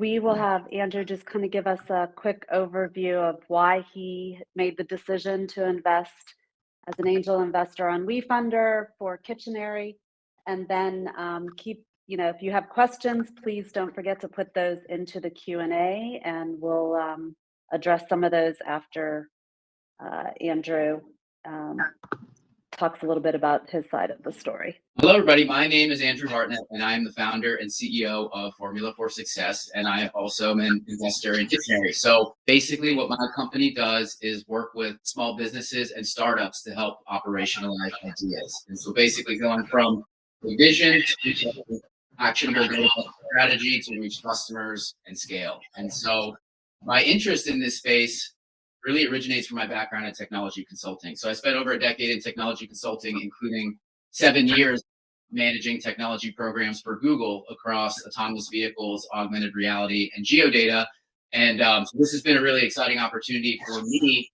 we will have Andrew just kind of give us a quick overview of why he made the decision to invest as an angel investor on WeFunder for Kitchenery. And then if you have questions, please don't forget to put those into the Q&A, and we'll address some of those after Andrew talks a little bit about his side of the story. Hello, everybody. My name is Andrew Hartnett, and I am the founder and CEO of Formula for Success, and I also am an investor in Kitchenery. So basically what my company does is work with small businesses and startups to help operationalize ideas. And so basically going from the vision to actionable strategy to reach customers and scale. And so my interest in this space really originates from my background in technology consulting. So I spent over a decade in technology consulting, including 7 years managing technology programs for Google across autonomous vehicles, augmented reality, and geodata. And so this has been a really exciting opportunity for me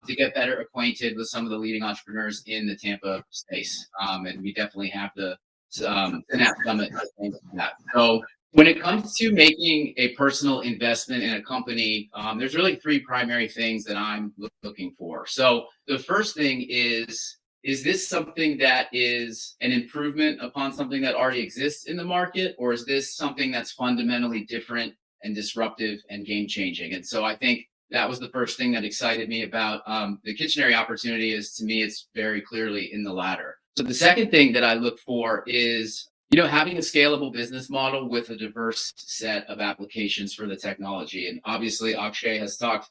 to get better acquainted with some of the leading entrepreneurs in the Tampa space. And we definitely have the Synapse Summit to thank for that. So when it comes to making a personal investment in a company, there's really 3 primary things that I'm looking for. So the first thing is this something that is an improvement upon something that already exists in the market, or is this something that's fundamentally different and disruptive and game-changing? And so I think that was the first thing that excited me about the Kitchenery opportunity. Is, to me, it's very clearly in the latter. So the second thing that I look for is having a scalable business model with a diverse set of applications for the technology. And obviously, Akshay has talked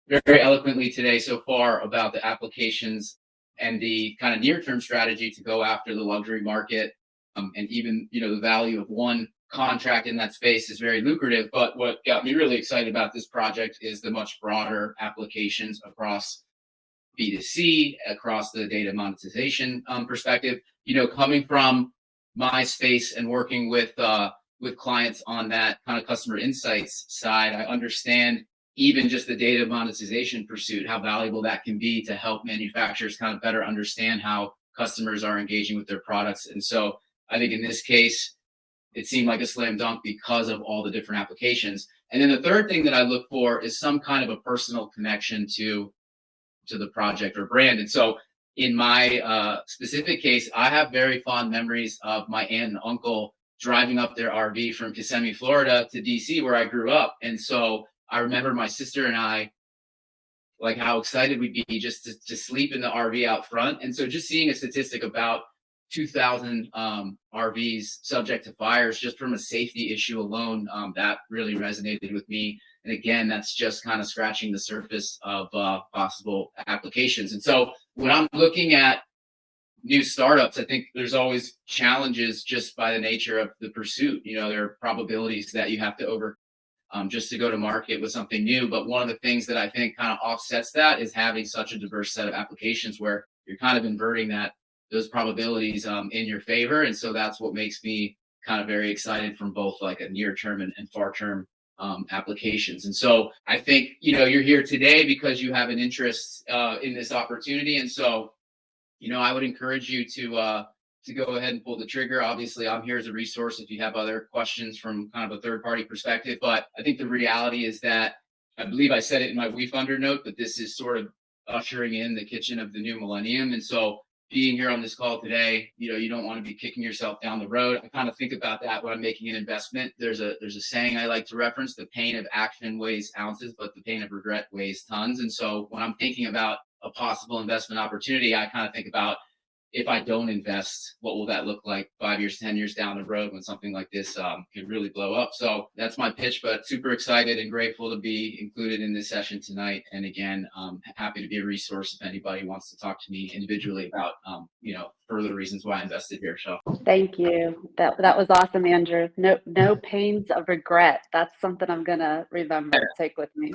very eloquently today so far about the applications and the kind of near-term strategy to go after the luxury market. And even, the value of one contract in that space is very lucrative. But what got me really excited about this project is the much broader applications across B2C, across the data monetization perspective. Coming from my space and working with clients on that kind of customer insights side, I understand even just the data monetization pursuit, how valuable that can be to help manufacturers kind of better understand how customers are engaging with their products. And so I think in this case, it seemed like a slam dunk because of all the different applications. And then the third thing that I look for is some kind of a personal connection to the project or brand. And so in my specific case, I have very fond memories of my aunt and uncle driving up their RV from Kissimmee, Florida to DC, where I grew up. And so I remember my sister and I, like, how excited we'd be just to sleep in the RV out front. And so just seeing a statistic about 2,000 RVs subject to fires just from a safety issue alone, that really resonated with me. And again, that's just kind of scratching the surface of possible applications. And so when I'm looking at new startups, I think there's always challenges just by the nature of the pursuit. There are probabilities that you have to overcome just to go to market with something new. But one of the things that I think kind of offsets that is having such a diverse set of applications where you're kind of inverting those probabilities in your favor. And so that's what makes me kind of very excited from both like a near term and far term applications. And so I think, you're here today because you have an interest in this opportunity. And so, I would encourage you to go ahead and pull the trigger. Obviously, I'm here as a resource if you have other questions from kind of a third party perspective. But I think the reality is that, I believe I said it in my WeFunder note, but this is sort of ushering in the kitchen of the new millennium. And so being here on this call today, you don't want to be kicking yourself down the road. I kind of think about that when I'm making an investment. There's a saying I like to reference: the pain of action weighs ounces, but the pain of regret weighs tons. And so when I'm thinking about a possible investment opportunity, I kind of think about, if I don't invest, what will that look like 5 years, 10 years down the road when something like this could really blow up? So that's my pitch, but super excited and grateful to be included in this session tonight. And again, happy to be a resource if anybody wants to talk to me individually about, further reasons why I invested here. So thank you. That was awesome, Andrew. No pains of regret. That's something I'm going to remember, take with me.